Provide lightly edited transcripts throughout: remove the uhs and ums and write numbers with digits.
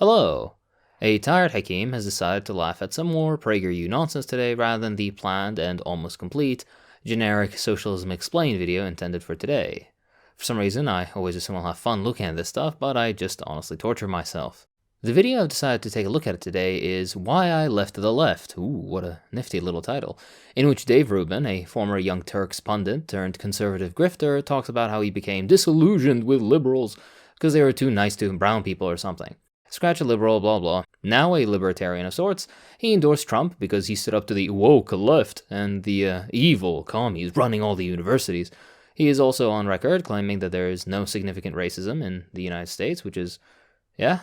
Hello! A tired Hakim has decided to laugh at some more PragerU nonsense today rather than the planned and almost complete generic Socialism Explained video intended for today. For some reason, I always assume I'll have fun looking at this stuff, but I just honestly torture myself. The video I've decided to take a look at today is Why I Left the Left, ooh, what a nifty little title, in which Dave Rubin, a former Young Turks pundit turned conservative grifter, talks about how he became disillusioned with liberals because they were too nice to brown people or something. Scratch a liberal, blah blah. Now a libertarian of sorts, he endorsed Trump because he stood up to the woke left and the evil commies running all the universities. He is also on record claiming that there is no significant racism in the United States, which is, yeah.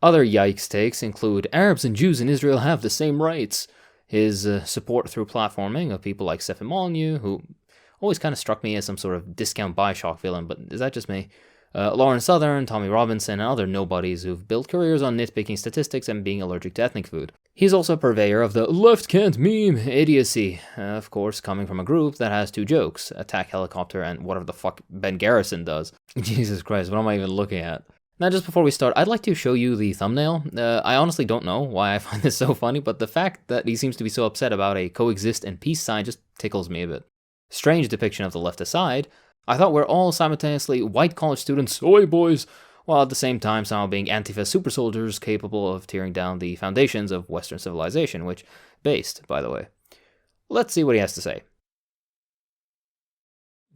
Other yikes takes include Arabs and Jews in Israel have the same rights. His support through platforming of people like Stefan Molyneux, who always kind of struck me as some sort of discount Bioshock villain, but is that just me? Lauren Southern, Tommy Robinson, and other nobodies who've built careers on nitpicking statistics and being allergic to ethnic food. He's also a purveyor of the left can't meme idiocy, of course coming from a group that has two jokes, attack helicopter and whatever the fuck Ben Garrison does. Jesus Christ, what am I even looking at? Now just before we start, I'd like to show you the thumbnail. I honestly don't know why I find this so funny, but the fact that he seems to be so upset about a coexist and peace sign just tickles me a bit. Strange depiction of the left aside, I thought we're all simultaneously white college students, oi boys, while at the same time somehow being Antifa super soldiers capable of tearing down the foundations of Western civilization, which, based, by the way. Let's see what he has to say.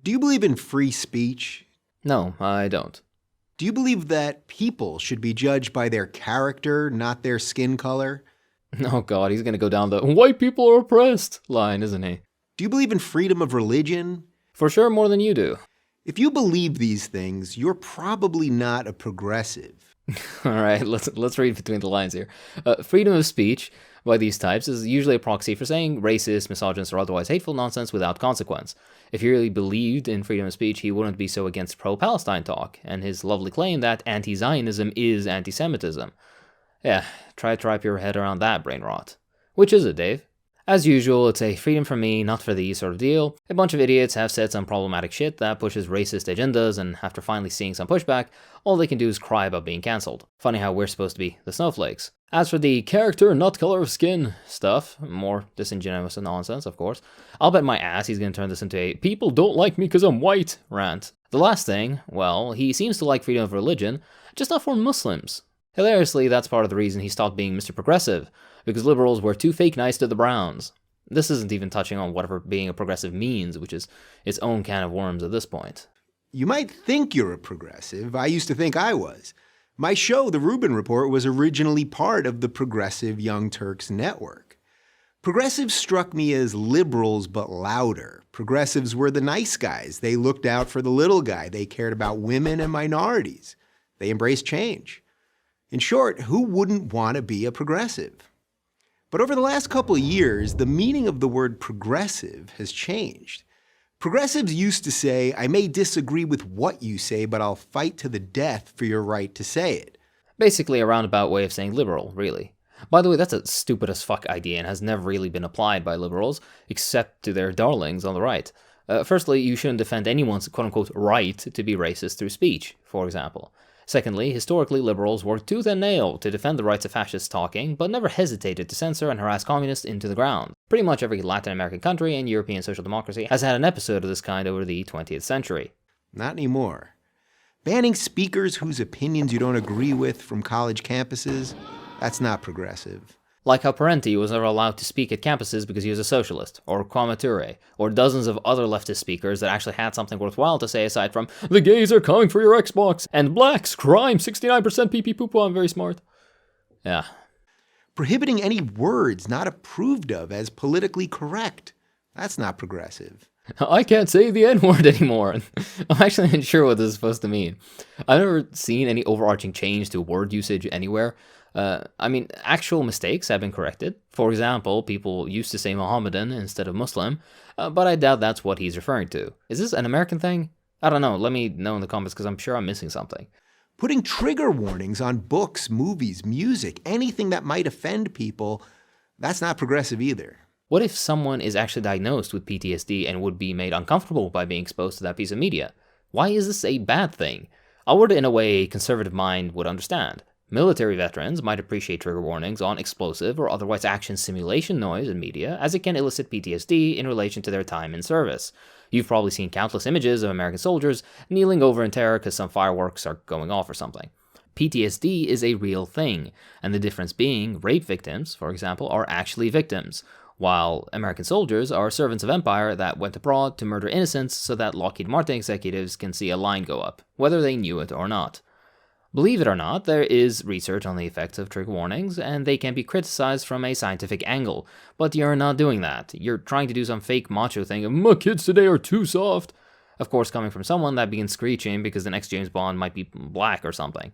Do you believe in free speech? No, I don't. Do you believe that people should be judged by their character, not their skin color? Oh god, he's gonna go down the white people are oppressed line, isn't he? Do you believe in freedom of religion? For sure, more than you do. If you believe these things, you're probably not a progressive. Alright, let's read between the lines here. Freedom of speech, by these types, is usually a proxy for saying racist, misogynist, or otherwise hateful nonsense without consequence. If he really believed in freedom of speech, he wouldn't be so against pro-Palestine talk, and his lovely claim that anti-Zionism is anti-Semitism. Yeah, try to wrap your head around that brain rot. Which is it, Dave? As usual, it's a freedom for me, not for thee sort of deal. A bunch of idiots have said some problematic shit that pushes racist agendas, and after finally seeing some pushback, all they can do is cry about being cancelled. Funny how we're supposed to be the snowflakes. As for the character, not color of skin stuff, more disingenuous nonsense, of course, I'll bet my ass he's gonna turn this into a people don't like me because I'm white rant. The last thing, well, he seems to like freedom of religion, just not for Muslims. Hilariously, that's part of the reason he stopped being Mr. Progressive, because liberals were too fake nice to the Browns. This isn't even touching on whatever being a progressive means, which is its own can of worms at this point. You might think you're a progressive. I used to think I was. My show, The Rubin Report, was originally part of the Progressive Young Turks network. Progressives struck me as liberals, but louder. Progressives were the nice guys. They looked out for the little guy. They cared about women and minorities. They embraced change. In short, who wouldn't want to be a progressive? But over the last couple of years, the meaning of the word progressive has changed. Progressives used to say, I may disagree with what you say, but I'll fight to the death for your right to say it. Basically a roundabout way of saying liberal, really. By the way, that's a stupid as fuck idea and has never really been applied by liberals, except to their darlings on the right. Firstly, you shouldn't defend anyone's quote-unquote right to be racist through speech, for example. Secondly, historically liberals worked tooth and nail to defend the rights of fascists talking, but never hesitated to censor and harass communists into the ground. Pretty much every Latin American country and European social democracy has had an episode of this kind over the 20th century. Not anymore. Banning speakers whose opinions you don't agree with from college campuses, that's not progressive. Like how Parenti was never allowed to speak at campuses because he was a socialist, or Kwame Ture, or dozens of other leftist speakers that actually had something worthwhile to say aside from, the gays are coming for your Xbox, and blacks, crime, 69% pee pee poo poo, I'm very smart. Yeah. Prohibiting any words not approved of as politically correct, that's not progressive. I can't say the N-word anymore. I'm actually not sure what this is supposed to mean. I've never seen any overarching change to word usage anywhere. Actual mistakes have been corrected. For example, people used to say Mohammedan instead of Muslim, but I doubt that's what he's referring to. Is this an American thing? I don't know, let me know in the comments because I'm sure I'm missing something. Putting trigger warnings on books, movies, music, anything that might offend people, that's not progressive either. What if someone is actually diagnosed with PTSD and would be made uncomfortable by being exposed to that piece of media? Why is this a bad thing? A word in a way a conservative mind would understand. Military veterans might appreciate trigger warnings on explosive or otherwise action simulation noise in media, as it can elicit PTSD in relation to their time in service. You've probably seen countless images of American soldiers kneeling over in terror because some fireworks are going off or something. PTSD is a real thing, and the difference being rape victims, for example, are actually victims, while American soldiers are servants of empire that went abroad to murder innocents so that Lockheed Martin executives can see a line go up, whether they knew it or not. Believe it or not, there is research on the effects of trigger warnings, and they can be criticized from a scientific angle, but you're not doing that. You're trying to do some fake macho thing of, my kids today are too soft. Of course, coming from someone that begins screeching because the next James Bond might be black or something.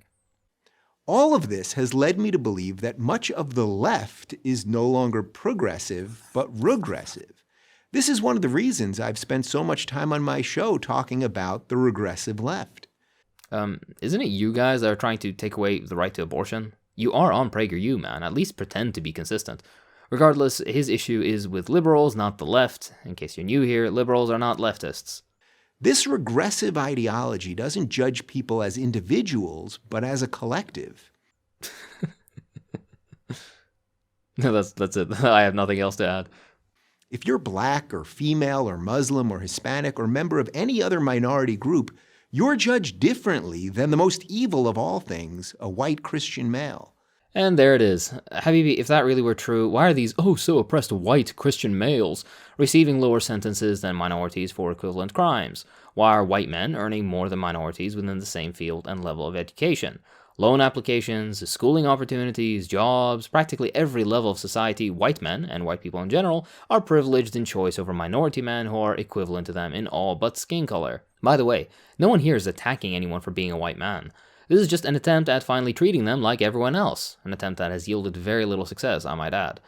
All of this has led me to believe that much of the left is no longer progressive, but regressive. This is one of the reasons I've spent so much time on my show talking about the regressive left. Isn't it you guys that are trying to take away the right to abortion? You are on PragerU, man. At least pretend to be consistent. Regardless, his issue is with liberals, not the left. In case you're new here, liberals are not leftists. This regressive ideology doesn't judge people as individuals, but as a collective. No, that's it. I have nothing else to add. If you're black or female or Muslim or Hispanic or member of any other minority group, you're judged differently than the most evil of all things, a white Christian male. And there it is. Habibi, if that really were true, why are these so oppressed white Christian males receiving lower sentences than minorities for equivalent crimes? Why are white men earning more than minorities within the same field and level of education? Loan applications, schooling opportunities, jobs, practically every level of society, white men, and white people in general, are privileged in choice over minority men who are equivalent to them in all but skin color. By the way, no one here is attacking anyone for being a white man. This is just an attempt at finally treating them like everyone else, an attempt that has yielded very little success, I might add.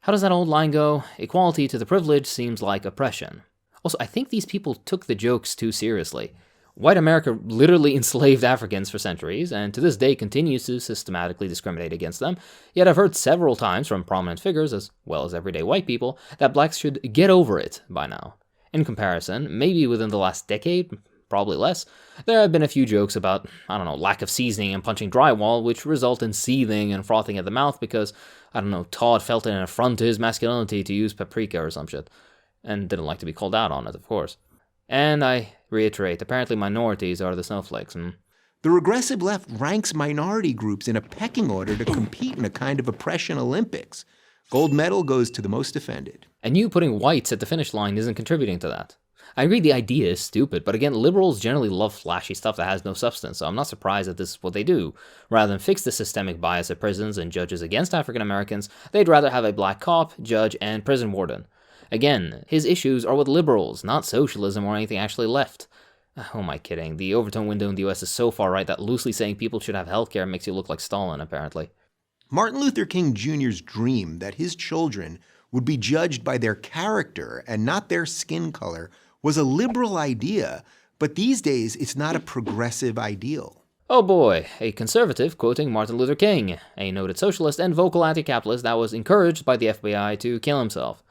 How does that old line go? Equality to the privileged seems like oppression. Also, I think these people took the jokes too seriously. White America literally enslaved Africans for centuries, and to this day continues to systematically discriminate against them, yet I've heard several times from prominent figures, as well as everyday white people, that blacks should get over it by now. In comparison, maybe within the last decade, probably less, there have been a few jokes about, lack of seasoning and punching drywall, which result in seething and frothing at the mouth because, Todd felt it an affront to his masculinity to use paprika or some shit. And didn't like to be called out on it, of course. And I reiterate, apparently minorities are the snowflakes. The regressive left ranks minority groups in a pecking order to compete in a kind of oppression Olympics. Gold medal goes to the most offended. And you putting whites at the finish line isn't contributing to that. I agree the idea is stupid, but again, liberals generally love flashy stuff that has no substance, so I'm not surprised that this is what they do. Rather than fix the systemic bias of prisons and judges against African Americans, they'd rather have a black cop, judge, and prison warden. Again, his issues are with liberals, not socialism or anything actually left. Who am I kidding? The overtone window in the US is so far right that loosely saying people should have healthcare makes you look like Stalin, apparently. Martin Luther King Jr.'s dream that his children would be judged by their character and not their skin color was a liberal idea, but these days it's not a progressive ideal. Oh boy, a conservative quoting Martin Luther King, a noted socialist and vocal anti-capitalist that was encouraged by the FBI to kill himself.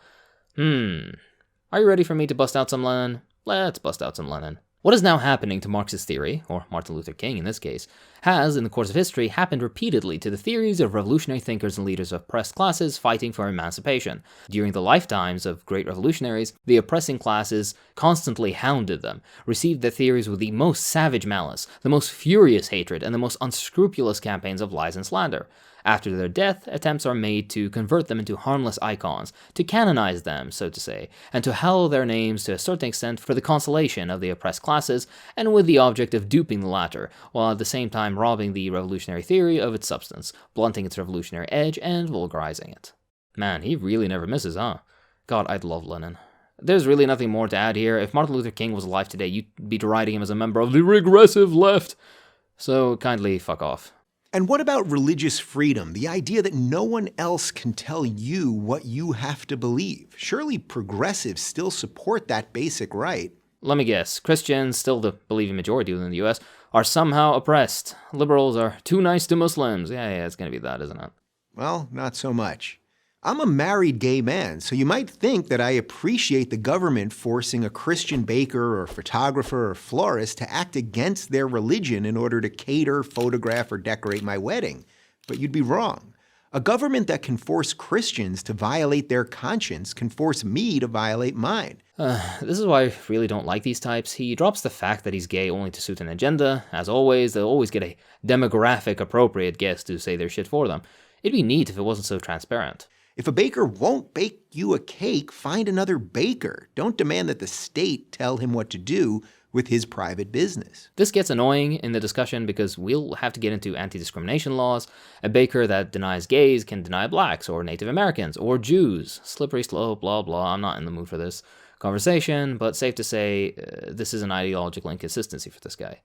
Are you ready for me to bust out some Lenin? Let's bust out some Lenin. What is now happening to Marxist theory, or Martin Luther King in this case, has, in the course of history, happened repeatedly to the theories of revolutionary thinkers and leaders of oppressed classes fighting for emancipation. During the lifetimes of great revolutionaries, the oppressing classes constantly hounded them, received their theories with the most savage malice, the most furious hatred, and the most unscrupulous campaigns of lies and slander. After their death, attempts are made to convert them into harmless icons, to canonize them, so to say, and to hallow their names to a certain extent for the consolation of the oppressed classes, and with the object of duping the latter, while at the same time robbing the revolutionary theory of its substance, blunting its revolutionary edge, and vulgarizing it. Man, he really never misses, huh? God, I'd love Lenin. There's really nothing more to add here. If Martin Luther King was alive today, you'd be deriding him as a member of the regressive left. So kindly fuck off. And what about religious freedom, the idea that no one else can tell you what you have to believe? Surely progressives still support that basic right. Let me guess, Christians, still the believing majority within the US, are somehow oppressed. Liberals are too nice to Muslims. Yeah, it's gonna be that, isn't it? Well, not so much. I'm a married gay man, so you might think that I appreciate the government forcing a Christian baker or photographer or florist to act against their religion in order to cater, photograph, or decorate my wedding. But you'd be wrong. A government that can force Christians to violate their conscience can force me to violate mine. This is why I really don't like these types. He drops the fact that he's gay only to suit an agenda. As always, they'll always get a demographic-appropriate guest to say their shit for them. It'd be neat if it wasn't so transparent. If a baker won't bake you a cake, find another baker. Don't demand that the state tell him what to do with his private business. This gets annoying in the discussion because we'll have to get into anti-discrimination laws. A baker that denies gays can deny blacks or Native Americans or Jews. Slippery slope, blah blah. I'm not in the mood for this conversation, but safe to say this is an ideological inconsistency for this guy.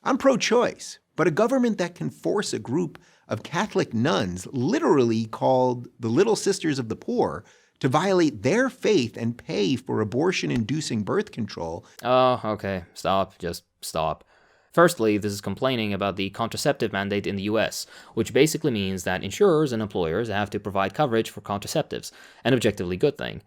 I'm pro-choice, but a government that can force a group of Catholic nuns, literally called the Little Sisters of the Poor, to violate their faith and pay for abortion-inducing birth control. Oh, okay. Stop. Just stop. Firstly, this is complaining about the contraceptive mandate in the US, which basically means that insurers and employers have to provide coverage for contraceptives, an objectively good thing.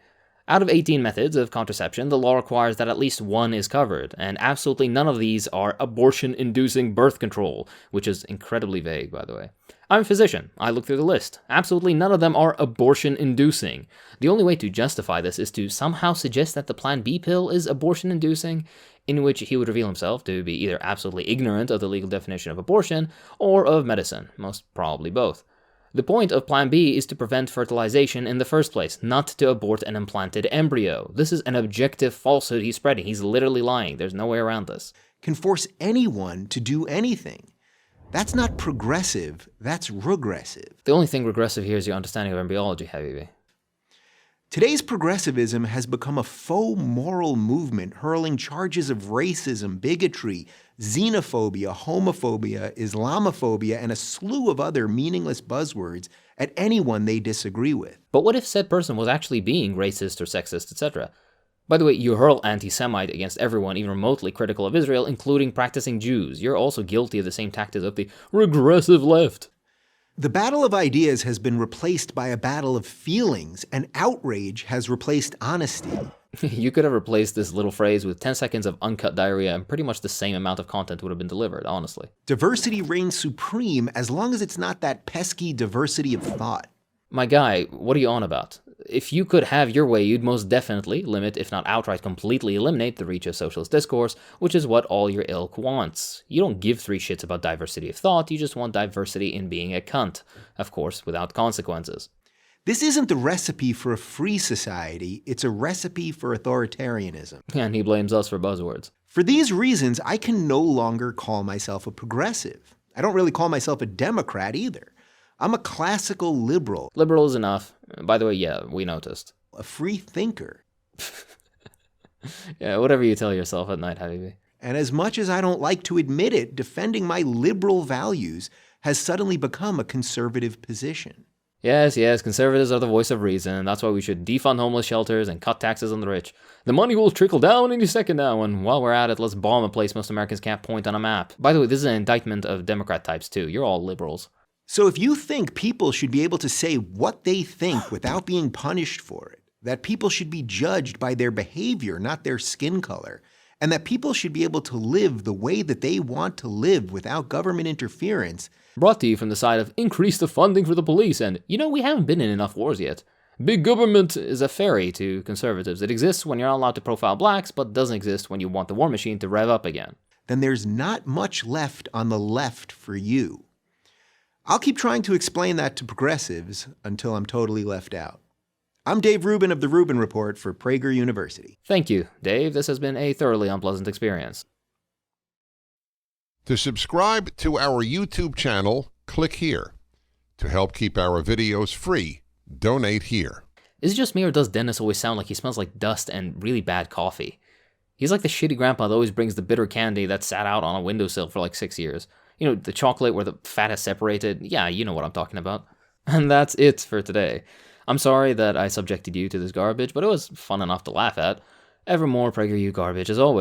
Out of 18 methods of contraception, the law requires that at least one is covered, and absolutely none of these are abortion-inducing birth control, which is incredibly vague, by the way. I'm a physician. I looked through the list. Absolutely none of them are abortion-inducing. The only way to justify this is to somehow suggest that the Plan B pill is abortion-inducing, in which he would reveal himself to be either absolutely ignorant of the legal definition of abortion or of medicine, most probably both. The point of Plan B is to prevent fertilization in the first place, not to abort an implanted embryo. This is an objective falsehood he's spreading. He's literally lying. There's no way around this. Can force anyone to do anything. That's not progressive, that's regressive. The only thing regressive here is your understanding of embryology, Habibi. Today's progressivism has become a faux moral movement hurling charges of racism, bigotry, xenophobia, homophobia, Islamophobia, and a slew of other meaningless buzzwords at anyone they disagree with. But what if said person was actually being racist or sexist, etc.? By the way, you hurl anti-Semite against everyone even remotely critical of Israel, including practicing Jews. You're also guilty of the same tactics of the regressive left. The battle of ideas has been replaced by a battle of feelings, and outrage has replaced honesty. You could have replaced this little phrase with 10 seconds of uncut diarrhea and pretty much the same amount of content would have been delivered, honestly. Diversity reigns supreme as long as it's not that pesky diversity of thought. My guy, what are you on about? If you could have your way, you'd most definitely limit, if not outright completely eliminate, the reach of socialist discourse, which is what all your ilk wants. You don't give three shits about diversity of thought, you just want diversity in being a cunt. Of course, without consequences. This isn't the recipe for a free society, it's a recipe for authoritarianism. And he blames us for buzzwords. For these reasons, I can no longer call myself a progressive. I don't really call myself a Democrat either. I'm a classical liberal. Liberal is enough. By the way, yeah, we noticed. A free thinker. Yeah, whatever you tell yourself at night, Habibi. And as much as I don't like to admit it, defending my liberal values has suddenly become a conservative position. Yes, conservatives are the voice of reason. That's why we should defund homeless shelters and cut taxes on the rich. The money will trickle down any second now, and while we're at it, let's bomb a place most Americans can't point on a map. By the way, this is an indictment of Democrat types too. You're all liberals. So if you think people should be able to say what they think without being punished for it, that people should be judged by their behavior, not their skin color, and that people should be able to live the way that they want to live without government interference. Brought to you from the side of increase the funding for the police and, we haven't been in enough wars yet. Big government is a fairy to conservatives. It exists when you're not allowed to profile blacks, but doesn't exist when you want the war machine to rev up again. Then there's not much left on the left for you. I'll keep trying to explain that to progressives until I'm totally left out. I'm Dave Rubin of The Rubin Report for Prager University. Thank you, Dave. This has been a thoroughly unpleasant experience. To subscribe to our YouTube channel, click here. To help keep our videos free, donate here. Is it just me or does Dennis always sound like he smells like dust and really bad coffee? He's like the shitty grandpa that always brings the bitter candy that sat out on a windowsill for like 6 years. The chocolate where the fat is separated. Yeah, you know what I'm talking about. And that's it for today. I'm sorry that I subjected you to this garbage, but it was fun enough to laugh at. Ever more PragerU garbage as always.